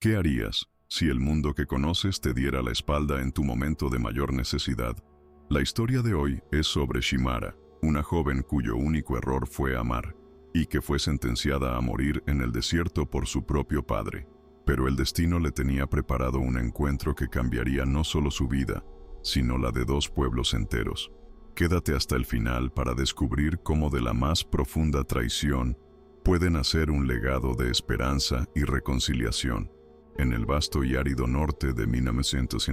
¿Qué harías si el mundo que conoces te diera la espalda en tu momento de mayor necesidad? La historia de hoy es sobre Shimara, una joven cuyo único error fue amar, y que fue sentenciada a morir en el desierto por su propio padre. Pero el destino le tenía preparado un encuentro que cambiaría no solo su vida, sino la de 2 pueblos enteros. Quédate hasta el final para descubrir cómo de la más profunda traición puede nacer un legado de esperanza y reconciliación. En el vasto y árido norte de 1900,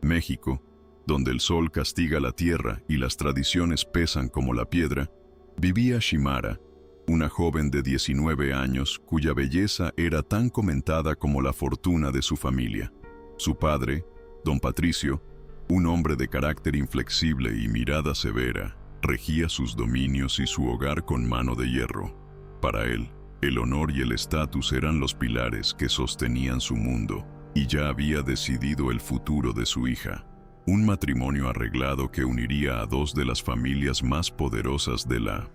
México, donde el sol castiga la tierra y las tradiciones pesan como la piedra, vivía Shimara, una joven de 19 años cuya belleza era tan comentada como la fortuna de su familia. Su padre, don Patricio, un hombre de carácter inflexible y mirada severa, regía sus dominios y su hogar con mano de hierro. Para él, el honor y el estatus eran los pilares que sostenían su mundo, y ya había decidido el futuro de su hija. Un matrimonio arreglado que uniría a 2 de las familias más poderosas de la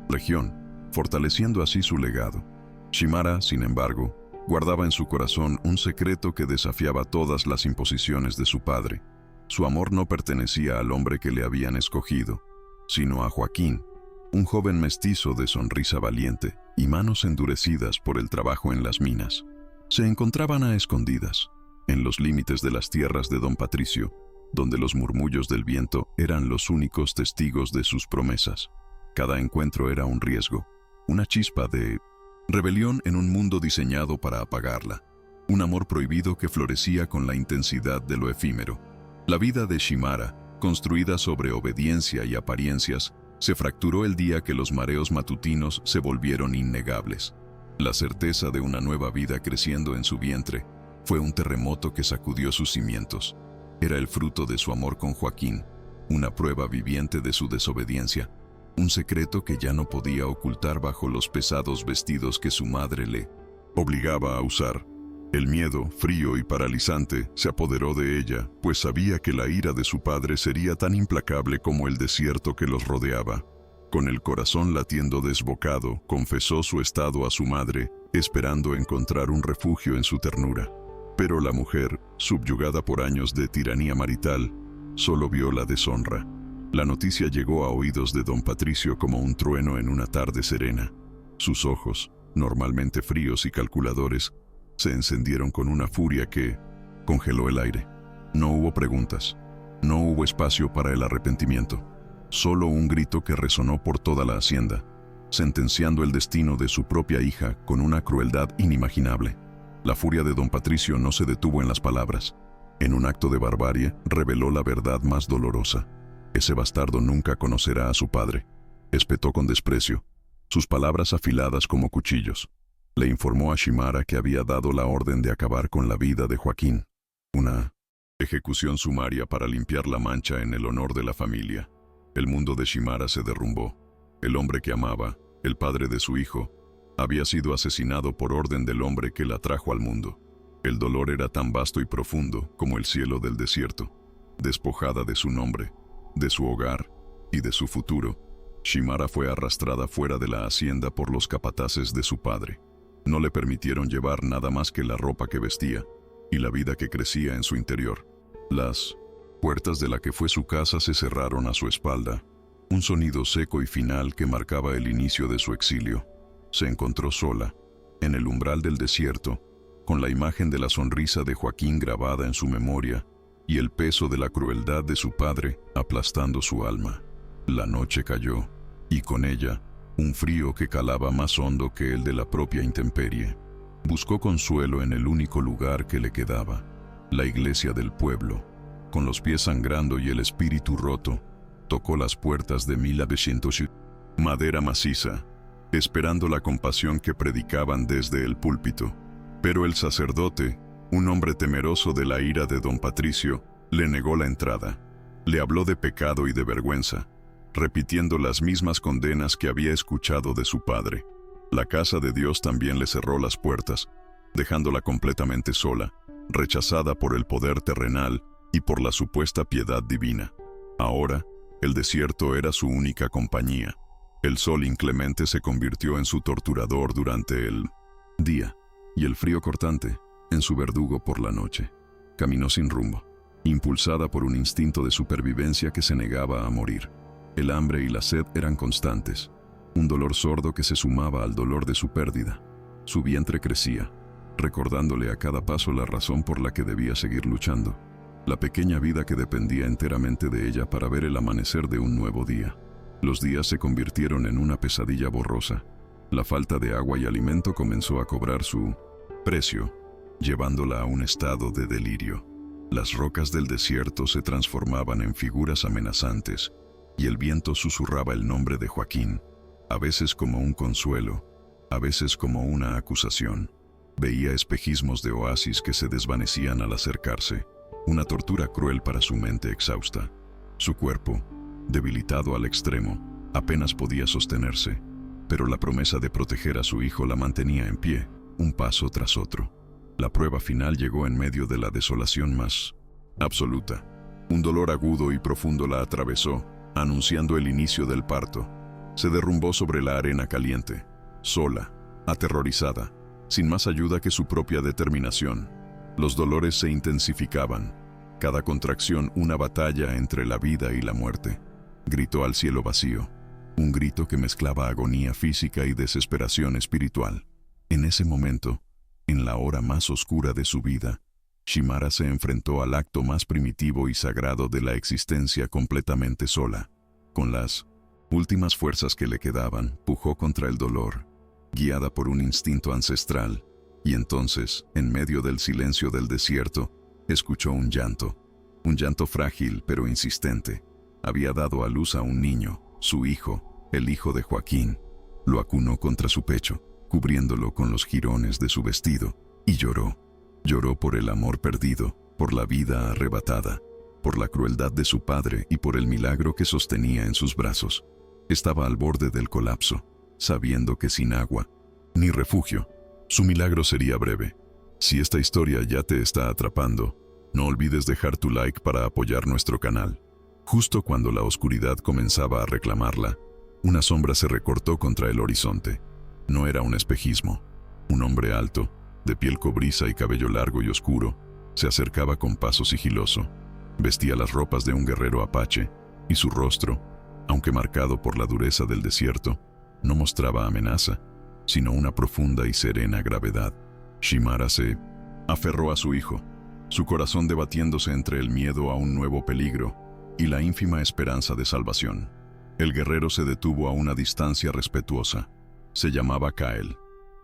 región, fortaleciendo así su legado. Shimara, sin embargo, guardaba en su corazón un secreto que desafiaba todas las imposiciones de su padre. Su amor no pertenecía al hombre que le habían escogido, sino a Joaquín, un joven mestizo de sonrisa valiente y manos endurecidas por el trabajo en las minas. Se encontraban a escondidas, en los límites de las tierras de don Patricio, donde los murmullos del viento eran los únicos testigos de sus promesas. Cada encuentro era un riesgo, una chispa de rebelión en un mundo diseñado para apagarla, un amor prohibido que florecía con la intensidad de lo efímero. La vida de Shimara, construida sobre obediencia y apariencias, se fracturó el día que los mareos matutinos se volvieron innegables. La certeza de una nueva vida creciendo en su vientre fue un terremoto que sacudió sus cimientos. Era el fruto de su amor con Joaquín, una prueba viviente de su desobediencia, un secreto que ya no podía ocultar bajo los pesados vestidos que su madre le obligaba a usar. El miedo, frío y paralizante, se apoderó de ella, pues sabía que la ira de su padre sería tan implacable como el desierto que los rodeaba. Con el corazón latiendo desbocado, confesó su estado a su madre, esperando encontrar un refugio en su ternura. Pero la mujer, subyugada por años de tiranía marital, solo vio la deshonra. La noticia llegó a oídos de don Patricio como un trueno en una tarde serena. Sus ojos, normalmente fríos y calculadores, se encendieron con una furia que congeló el aire. No hubo preguntas, no hubo espacio para el arrepentimiento, solo un grito que resonó por toda la hacienda, sentenciando el destino de su propia hija con una crueldad inimaginable. La furia de don Patricio no se detuvo en las palabras. En un acto de barbarie, reveló la verdad más dolorosa. Ese bastardo nunca conocerá a su padre. Espetó con desprecio, sus palabras afiladas como cuchillos. Le informó a Shimara que había dado la orden de acabar con la vida de Joaquín. Una ejecución sumaria para limpiar la mancha en el honor de la familia. El mundo de Shimara se derrumbó. El hombre que amaba, el padre de su hijo, había sido asesinado por orden del hombre que la trajo al mundo. El dolor era tan vasto y profundo como el cielo del desierto. Despojada de su nombre, de su hogar y de su futuro, Shimara fue arrastrada fuera de la hacienda por los capataces de su padre. No le permitieron llevar nada más que la ropa que vestía y la vida que crecía en su interior. Las puertas de la que fue su casa se cerraron a su espalda. Un sonido seco y final que marcaba el inicio de su exilio. Se encontró sola, en el umbral del desierto, con la imagen de la sonrisa de Joaquín grabada en su memoria y el peso de la crueldad de su padre aplastando su alma. La noche cayó, y con ella, un frío que calaba más hondo que el de la propia intemperie. Buscó consuelo en el único lugar que le quedaba, la iglesia del pueblo. Con los pies sangrando y el espíritu roto, tocó las puertas de 1900 madera maciza, esperando la compasión que predicaban desde el púlpito. Pero el sacerdote, un hombre temeroso de la ira de don Patricio, le negó la entrada. Le habló de pecado y de vergüenza, repitiendo las mismas condenas que había escuchado de su padre. La casa de Dios también le cerró las puertas, dejándola completamente sola, rechazada por el poder terrenal y por la supuesta piedad divina. Ahora, el desierto era su única compañía. El sol inclemente se convirtió en su torturador durante el día, y el frío cortante, en su verdugo por la noche. Caminó sin rumbo, impulsada por un instinto de supervivencia que se negaba a morir. El hambre y la sed eran constantes, un dolor sordo que se sumaba al dolor de su pérdida. Su vientre crecía, recordándole a cada paso la razón por la que debía seguir luchando, la pequeña vida que dependía enteramente de ella para ver el amanecer de un nuevo día. Los días se convirtieron en una pesadilla borrosa. La falta de agua y alimento comenzó a cobrar su precio, llevándola a un estado de delirio. Las rocas del desierto se transformaban en figuras amenazantes, y el viento susurraba el nombre de Joaquín, a veces como un consuelo, a veces como una acusación. Veía espejismos de oasis que se desvanecían al acercarse, una tortura cruel para su mente exhausta. Su cuerpo, debilitado al extremo, apenas podía sostenerse, pero la promesa de proteger a su hijo la mantenía en pie, un paso tras otro. La prueba final llegó en medio de la desolación más absoluta. Un dolor agudo y profundo la atravesó, anunciando el inicio del parto. Se derrumbó sobre la arena caliente, sola, aterrorizada, sin más ayuda que su propia determinación. Los dolores se intensificaban, cada contracción una batalla entre la vida y la muerte. Gritó al cielo vacío, un grito que mezclaba agonía física y desesperación espiritual. En ese momento, en la hora más oscura de su vida, Shimara se enfrentó al acto más primitivo y sagrado de la existencia completamente sola. Con las últimas fuerzas que le quedaban, pujó contra el dolor, guiada por un instinto ancestral, y entonces, en medio del silencio del desierto, escuchó un llanto frágil pero insistente. Había dado a luz a un niño, su hijo, el hijo de Joaquín. Lo acunó contra su pecho, cubriéndolo con los jirones de su vestido, y lloró. Lloró por el amor perdido, por la vida arrebatada, por la crueldad de su padre y por el milagro que sostenía en sus brazos. Estaba al borde del colapso, sabiendo que sin agua, ni refugio, su milagro sería breve. Si esta historia ya te está atrapando, no olvides dejar tu like para apoyar nuestro canal. Justo cuando la oscuridad comenzaba a reclamarla, una sombra se recortó contra el horizonte. No era un espejismo. Un hombre alto, de piel cobriza y cabello largo y oscuro, se acercaba con paso sigiloso. Vestía las ropas de un guerrero apache, y su rostro, aunque marcado por la dureza del desierto, no mostraba amenaza, sino una profunda y serena gravedad. Shimara se aferró a su hijo, su corazón debatiéndose entre el miedo a un nuevo peligro y la ínfima esperanza de salvación. El guerrero se detuvo a una distancia respetuosa. Se llamaba Kael.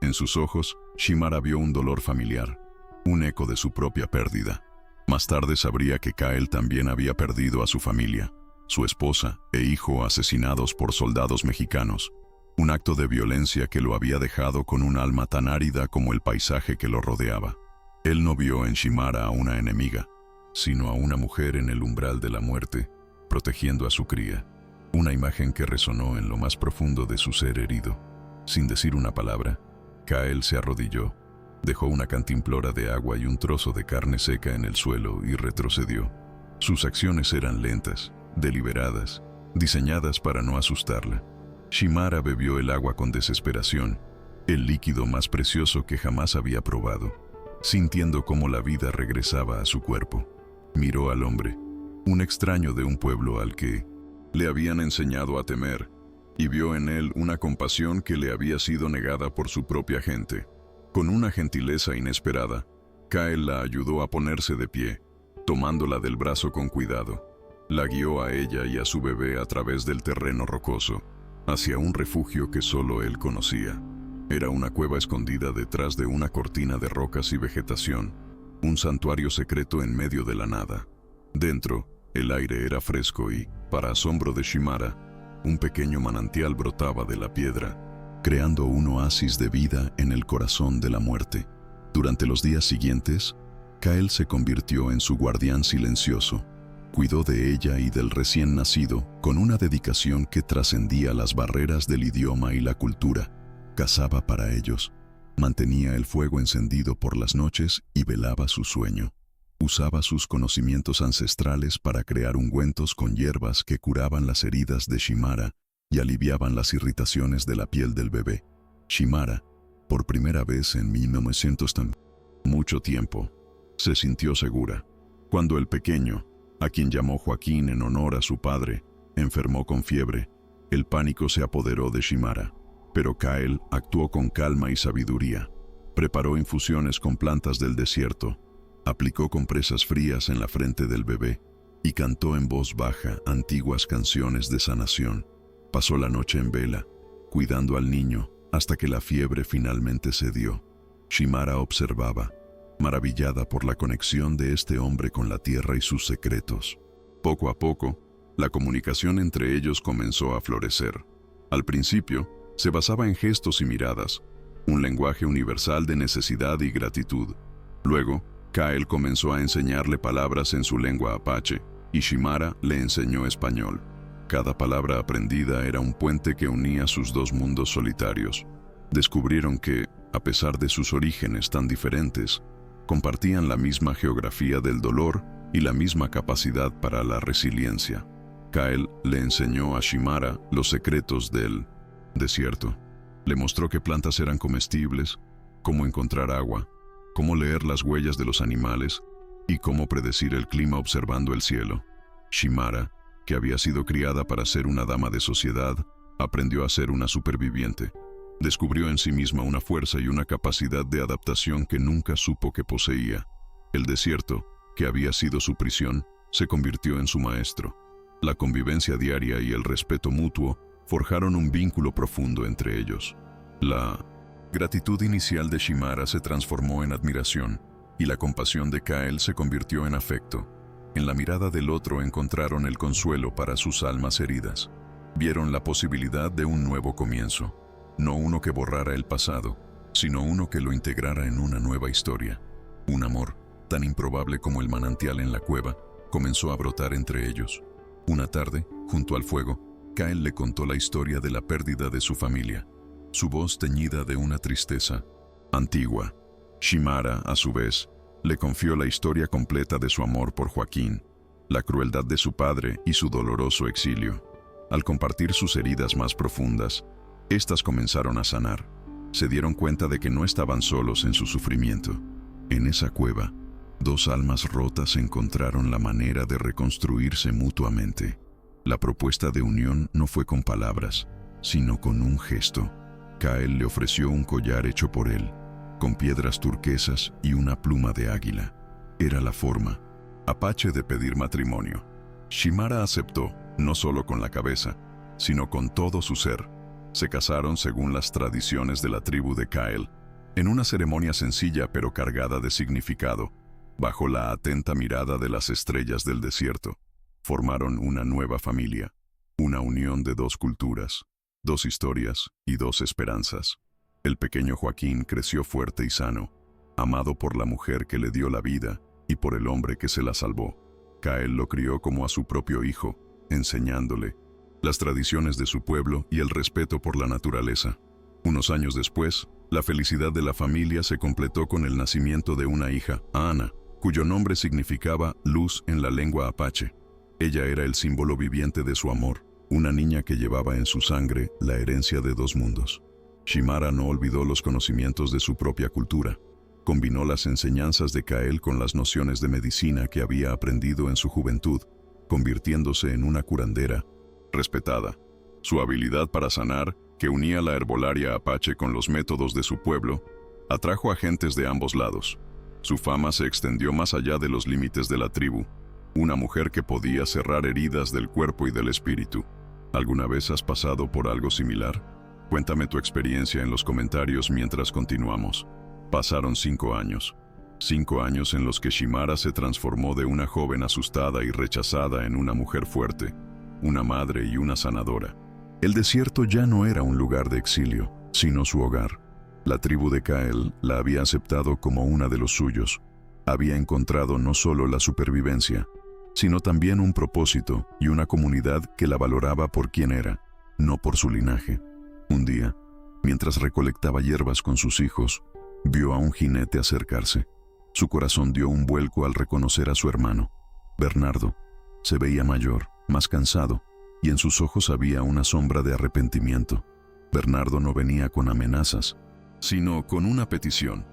En sus ojos, Shimara vio un dolor familiar, un eco de su propia pérdida. Más tarde sabría que Kael también había perdido a su familia, su esposa e hijo asesinados por soldados mexicanos, un acto de violencia que lo había dejado con un alma tan árida como el paisaje que lo rodeaba. Él no vio en Shimara a una enemiga, sino a una mujer en el umbral de la muerte, protegiendo a su cría, una imagen que resonó en lo más profundo de su ser herido. Sin decir una palabra, Kael se arrodilló, dejó una cantimplora de agua y un trozo de carne seca en el suelo y retrocedió. Sus acciones eran lentas, deliberadas, diseñadas para no asustarla. Shimara bebió el agua con desesperación, el líquido más precioso que jamás había probado, sintiendo cómo la vida regresaba a su cuerpo. Miró al hombre, un extraño de un pueblo al que le habían enseñado a temer, y vio en él una compasión que le había sido negada por su propia gente. Con una gentileza inesperada, Kael la ayudó a ponerse de pie, tomándola del brazo con cuidado. La guió a ella y a su bebé a través del terreno rocoso, hacia un refugio que solo él conocía. Era una cueva escondida detrás de una cortina de rocas y vegetación, un santuario secreto en medio de la nada. Dentro, el aire era fresco y, para asombro de Shimara, un pequeño manantial brotaba de la piedra, creando un oasis de vida en el corazón de la muerte. Durante los días siguientes, Kael se convirtió en su guardián silencioso. Cuidó de ella y del recién nacido con una dedicación que trascendía las barreras del idioma y la cultura. Cazaba para ellos, mantenía el fuego encendido por las noches y velaba su sueño. Usaba sus conocimientos ancestrales para crear ungüentos con hierbas que curaban las heridas de Shimara y aliviaban las irritaciones de la piel del bebé. Shimara, por primera vez en 1900, mucho tiempo. Se sintió segura. Cuando el pequeño, a quien llamó Joaquín en honor a su padre, enfermó con fiebre, el pánico se apoderó de Shimara. Pero Kael actuó con calma y sabiduría. Preparó infusiones con plantas del desierto, aplicó compresas frías en la frente del bebé y cantó en voz baja antiguas canciones de sanación. Pasó la noche en vela, cuidando al niño hasta que la fiebre finalmente cedió. Shimara observaba, maravillada por la conexión de este hombre con la tierra y sus secretos. Poco a poco, la comunicación entre ellos comenzó a florecer. Al principio, se basaba en gestos y miradas, un lenguaje universal de necesidad y gratitud. Luego, Kael comenzó a enseñarle palabras en su lengua apache, y Shimara le enseñó español. Cada palabra aprendida era un puente que unía sus dos mundos solitarios. Descubrieron que, a pesar de sus orígenes tan diferentes, compartían la misma geografía del dolor y la misma capacidad para la resiliencia. Kael le enseñó a Shimara los secretos del desierto. Le mostró qué plantas eran comestibles, cómo encontrar agua, cómo leer las huellas de los animales y cómo predecir el clima observando el cielo. Shimara, que había sido criada para ser una dama de sociedad, aprendió a ser una superviviente. Descubrió en sí misma una fuerza y una capacidad de adaptación que nunca supo que poseía. El desierto, que había sido su prisión, se convirtió en su maestro. La convivencia diaria y el respeto mutuo forjaron un vínculo profundo entre ellos. La gratitud inicial de Shimara se transformó en admiración, y la compasión de Kael se convirtió en afecto. En la mirada del otro encontraron el consuelo para sus almas heridas. Vieron la posibilidad de un nuevo comienzo, no uno que borrara el pasado, sino uno que lo integrara en una nueva historia. Un amor, tan improbable como el manantial en la cueva, comenzó a brotar entre ellos. Una tarde, junto al fuego, Kael le contó la historia de la pérdida de su familia, su voz teñida de una tristeza antigua. Shimara, a su vez, le confió la historia completa de su amor por Joaquín, la crueldad de su padre y su doloroso exilio. Al compartir sus heridas más profundas, estas comenzaron a sanar. Se dieron cuenta de que no estaban solos en su sufrimiento. En esa cueva, dos almas rotas encontraron la manera de reconstruirse mutuamente. La propuesta de unión no fue con palabras, sino con un gesto. Kael le ofreció un collar hecho por él, con piedras turquesas y una pluma de águila. Era la forma apache de pedir matrimonio. Shimara aceptó, no solo con la cabeza, sino con todo su ser. Se casaron según las tradiciones de la tribu de Kael, en una ceremonia sencilla pero cargada de significado, bajo la atenta mirada de las estrellas del desierto. Formaron una nueva familia, una unión de dos culturas, dos historias y dos esperanzas. El pequeño Joaquín creció fuerte y sano, amado por la mujer que le dio la vida y por el hombre que se la salvó. Kael lo crió como a su propio hijo, enseñándole las tradiciones de su pueblo y el respeto por la naturaleza. Unos años después, la felicidad de la familia se completó con el nacimiento de una hija, Ana, cuyo nombre significaba luz en la lengua apache. Ella era el símbolo viviente de su amor, una niña que llevaba en su sangre la herencia de dos mundos. Shimara no olvidó los conocimientos de su propia cultura. Combinó las enseñanzas de Kael con las nociones de medicina que había aprendido en su juventud, convirtiéndose en una curandera respetada. Su habilidad para sanar, que unía la herbolaria apache con los métodos de su pueblo, atrajo a gentes de ambos lados. Su fama se extendió más allá de los límites de la tribu, una mujer que podía cerrar heridas del cuerpo y del espíritu. ¿Alguna vez has pasado por algo similar? Cuéntame tu experiencia en los comentarios mientras continuamos. Pasaron 5 años. 5 años en los que Shimara se transformó de una joven asustada y rechazada en una mujer fuerte, una madre y una sanadora. El desierto ya no era un lugar de exilio, sino su hogar. La tribu de Kael la había aceptado como una de los suyos. Había encontrado no solo la supervivencia, sino también un propósito y una comunidad que la valoraba por quien era, no por su linaje. Un día, mientras recolectaba hierbas con sus hijos, vio a un jinete acercarse. Su corazón dio un vuelco al reconocer a su hermano. Bernardo se veía mayor, más cansado, y en sus ojos había una sombra de arrepentimiento. Bernardo no venía con amenazas, sino con una petición.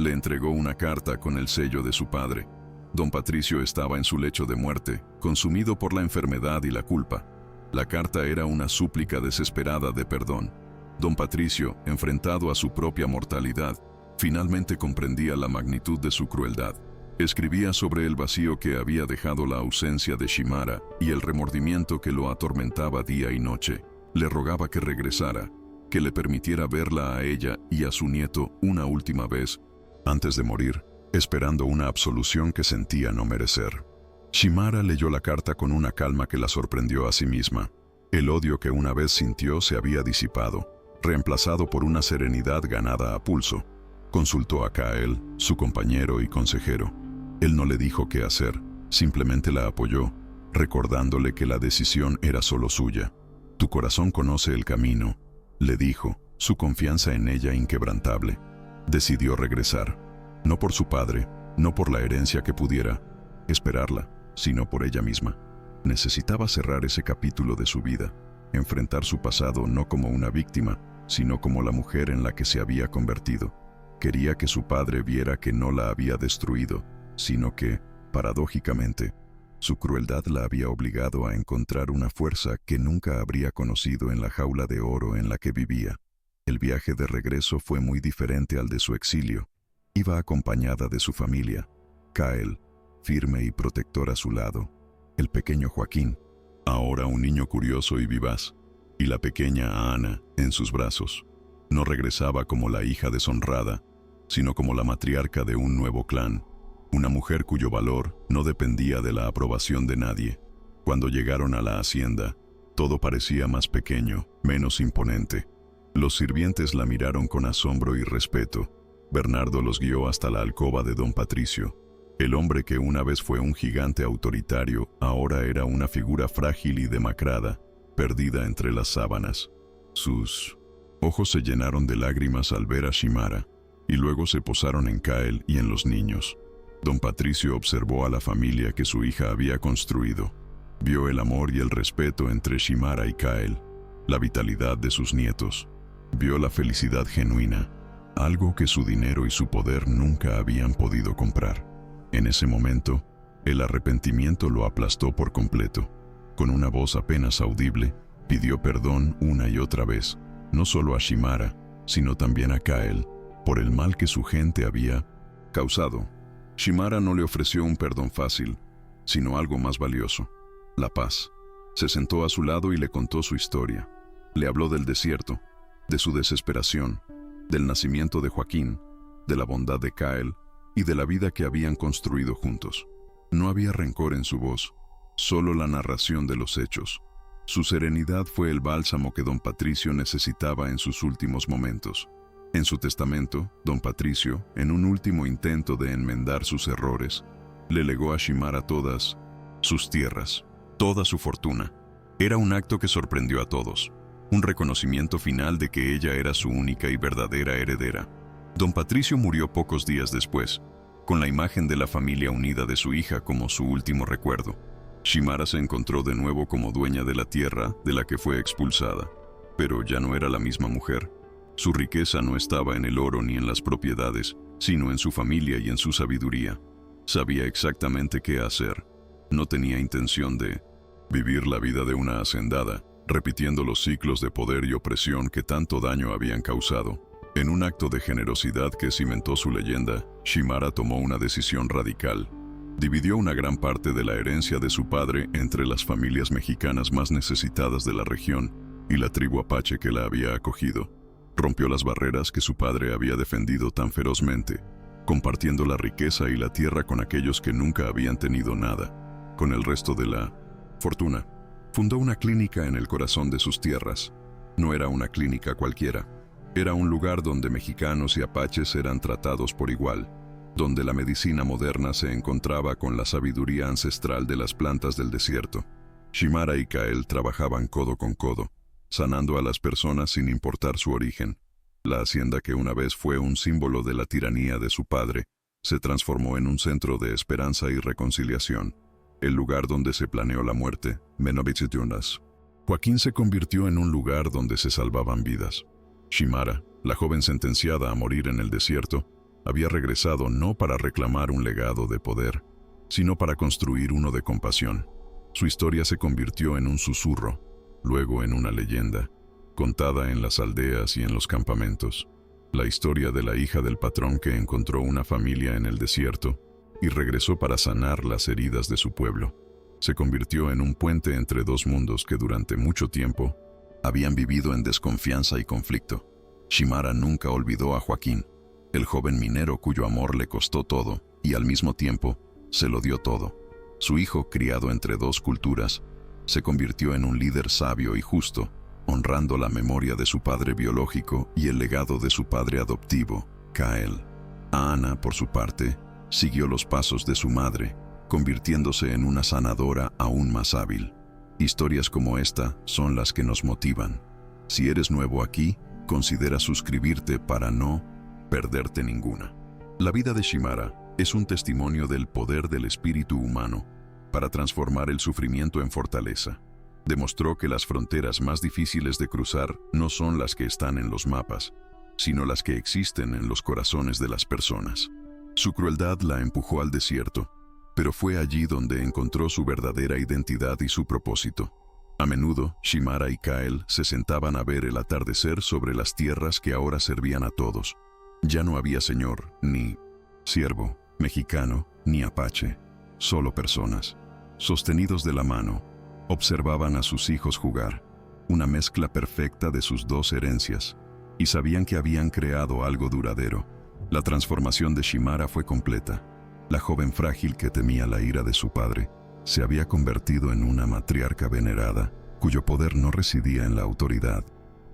Le entregó una carta con el sello de su padre. Don Patricio estaba en su lecho de muerte, consumido por la enfermedad y la culpa. La carta era una súplica desesperada de perdón. Don Patricio, enfrentado a su propia mortalidad, finalmente comprendía la magnitud de su crueldad. Escribía sobre el vacío que había dejado la ausencia de Shimara y el remordimiento que lo atormentaba día y noche. Le rogaba que regresara, que le permitiera verla a ella y a su nieto una última vez, antes de morir, esperando una absolución que sentía no merecer. Shimara leyó la carta con una calma que la sorprendió a sí misma. El odio que una vez sintió se había disipado, reemplazado por una serenidad ganada a pulso. Consultó a Kael, su compañero y consejero. Él no le dijo qué hacer, simplemente la apoyó, recordándole que la decisión era solo suya. Tu corazón conoce el camino, le dijo, su confianza en ella inquebrantable. Decidió regresar, no por su padre, no por la herencia que pudiera esperarla, sino por ella misma. Necesitaba cerrar ese capítulo de su vida, enfrentar su pasado no como una víctima, sino como la mujer en la que se había convertido. Quería que su padre viera que no la había destruido, sino que, paradójicamente, su crueldad la había obligado a encontrar una fuerza que nunca habría conocido en la jaula de oro en la que vivía. El viaje de regreso fue muy diferente al de su exilio. Iba acompañada de su familia, Kael, firme y protector a su lado, el pequeño Joaquín, ahora un niño curioso y vivaz, y la pequeña Ana en sus brazos. No regresaba como la hija deshonrada, sino como la matriarca de un nuevo clan, una mujer cuyo valor no dependía de la aprobación de nadie. Cuando llegaron a la hacienda, todo parecía más pequeño, menos imponente. Los sirvientes la miraron con asombro y respeto. Bernardo los guió hasta la alcoba de don Patricio. El hombre que una vez fue un gigante autoritario, ahora era una figura frágil y demacrada, perdida entre las sábanas. Sus ojos se llenaron de lágrimas al ver a Shimara, y luego se posaron en Kael y en los niños. Don Patricio observó a la familia que su hija había construido. Vio el amor y el respeto entre Shimara y Kael, la vitalidad de sus nietos. Vio la felicidad genuina, algo que su dinero y su poder nunca habían podido comprar. En ese momento, el arrepentimiento lo aplastó por completo. Con una voz apenas audible, pidió perdón una y otra vez, no solo a Shimara, sino también a Kael, por el mal que su gente había causado. Shimara no le ofreció un perdón fácil, sino algo más valioso, la paz. Se sentó a su lado y le contó su historia. Le habló del desierto, de su desesperación, del nacimiento de Joaquín, de la bondad de Kael y de la vida que habían construido juntos. No había rencor en su voz, solo la narración de los hechos. Su serenidad fue el bálsamo que don Patricio necesitaba en sus últimos momentos. En su testamento, don Patricio, en un último intento de enmendar sus errores, le legó a Shimara todas sus tierras, toda su fortuna. Era un acto que sorprendió a todos, un reconocimiento final de que ella era su única y verdadera heredera. Don Patricio murió pocos días después, con la imagen de la familia unida de su hija como su último recuerdo. Shimara se encontró de nuevo como dueña de la tierra de la que fue expulsada, pero ya no era la misma mujer. Su riqueza no estaba en el oro ni en las propiedades, sino en su familia y en su sabiduría. Sabía exactamente qué hacer. No tenía intención de vivir la vida de una hacendada, repitiendo los ciclos de poder y opresión que tanto daño habían causado. En un acto de generosidad que cimentó su leyenda, Shimara tomó una decisión radical. Dividió una gran parte de la herencia de su padre entre las familias mexicanas más necesitadas de la región y la tribu apache que la había acogido. Rompió las barreras que su padre había defendido tan ferozmente, compartiendo la riqueza y la tierra con aquellos que nunca habían tenido nada. Con el resto de la fortuna, fundó una clínica en el corazón de sus tierras. No era una clínica cualquiera. Era un lugar donde mexicanos y apaches eran tratados por igual, donde la medicina moderna se encontraba con la sabiduría ancestral de las plantas del desierto. Shimara y Kael trabajaban codo con codo, sanando a las personas sin importar su origen. La hacienda que una vez fue un símbolo de la tiranía de su padre, se transformó en un centro de esperanza y reconciliación. El lugar donde se planeó la muerte, Menovitzitunas. Joaquín se convirtió en un lugar donde se salvaban vidas. Shimara, la joven sentenciada a morir en el desierto, Había regresado no para reclamar un legado de poder, sino para construir uno de compasión. Su historia se convirtió en un susurro, luego en una leyenda, contada en las aldeas y en los campamentos. La historia de la hija del patrón que encontró una familia en el desierto y regresó para sanar las heridas de su pueblo. Se convirtió en un puente entre dos mundos que durante mucho tiempo habían vivido en desconfianza y conflicto. Shimara nunca olvidó a Joaquín, el joven minero cuyo amor le costó todo y al mismo tiempo se lo dio todo. Su hijo, criado entre dos culturas, se convirtió en un líder sabio y justo, honrando la memoria de su padre biológico y el legado de su padre adoptivo, Kael. Ana, por su parte, siguió los pasos de su madre, convirtiéndose en una sanadora aún más hábil. Historias como esta son las que nos motivan. Si eres nuevo aquí, considera suscribirte para no perderte ninguna. La vida de Shimara es un testimonio del poder del espíritu humano para transformar el sufrimiento en fortaleza. Demostró que las fronteras más difíciles de cruzar no son las que están en los mapas, sino las que existen en los corazones de las personas. Su crueldad la empujó al desierto, pero fue allí donde encontró su verdadera identidad y su propósito. A menudo, Shimara y Kael se sentaban a ver el atardecer sobre las tierras que ahora servían a todos. Ya no había señor, ni siervo, mexicano, ni apache, solo personas. Sostenidos de la mano, observaban a sus hijos jugar, una mezcla perfecta de sus dos herencias, y sabían que habían creado algo duradero. La transformación de Shimara fue completa. La joven frágil que temía la ira de su padre se había convertido en una matriarca venerada, cuyo poder no residía en la autoridad,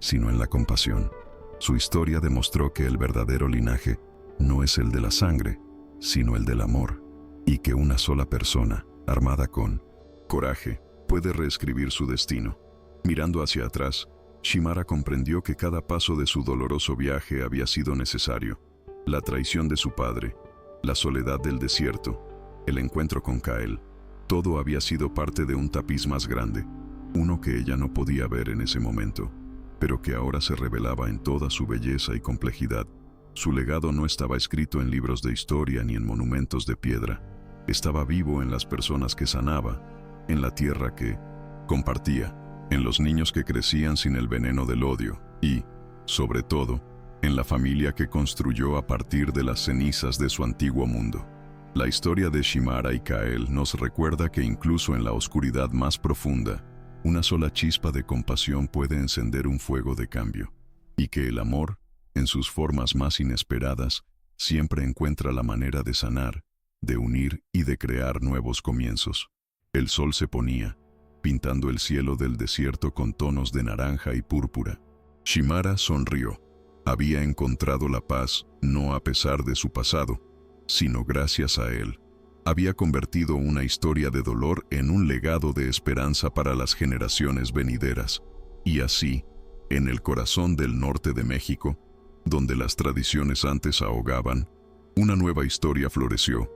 sino en la compasión. Su historia demostró que el verdadero linaje no es el de la sangre, sino el del amor, y que una sola persona, armada con coraje, puede reescribir su destino. Mirando hacia atrás, Shimara comprendió que cada paso de su doloroso viaje había sido necesario. La traición de su padre, la soledad del desierto, el encuentro con Kael, todo había sido parte de un tapiz más grande, uno que ella no podía ver en ese momento, pero que ahora se revelaba en toda su belleza y complejidad. Su legado no estaba escrito en libros de historia ni en monumentos de piedra. Estaba vivo en las personas que sanaba, en la tierra que compartía, en los niños que crecían sin el veneno del odio y, sobre todo, en la familia que construyó a partir de las cenizas de su antiguo mundo. La historia de Shimara y Kael nos recuerda que incluso en la oscuridad más profunda, una sola chispa de compasión puede encender un fuego de cambio, y que el amor, en sus formas más inesperadas, siempre encuentra la manera de sanar, de unir y de crear nuevos comienzos. El sol se ponía, pintando el cielo del desierto con tonos de naranja y púrpura. Shimara sonrió. Había encontrado la paz no a pesar de su pasado, sino gracias a él. Había convertido una historia de dolor en un legado de esperanza para las generaciones venideras. Y así, en el corazón del norte de México, donde las tradiciones antes ahogaban, una nueva historia floreció,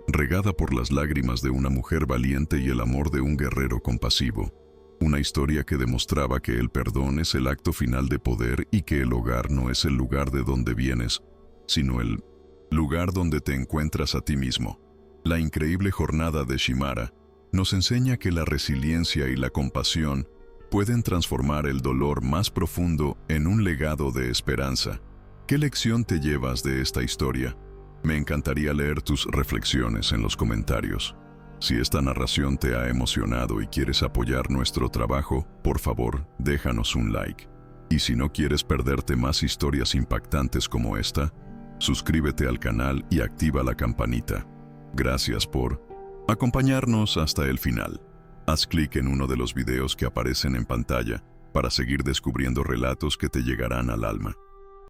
regada por las lágrimas de una mujer valiente y el amor de un guerrero compasivo. Una historia que demostraba que el perdón es el acto final de poder y que el hogar no es el lugar de donde vienes, sino el lugar donde te encuentras a ti mismo. La increíble jornada de Shimara nos enseña que la resiliencia y la compasión pueden transformar el dolor más profundo en un legado de esperanza. ¿Qué lección te llevas de esta historia? Me encantaría leer tus reflexiones en los comentarios. Si esta narración te ha emocionado y quieres apoyar nuestro trabajo, por favor, déjanos un like. Y si no quieres perderte más historias impactantes como esta, suscríbete al canal y activa la campanita. Gracias por acompañarnos hasta el final. Haz clic en uno de los videos que aparecen en pantalla para seguir descubriendo relatos que te llegarán al alma.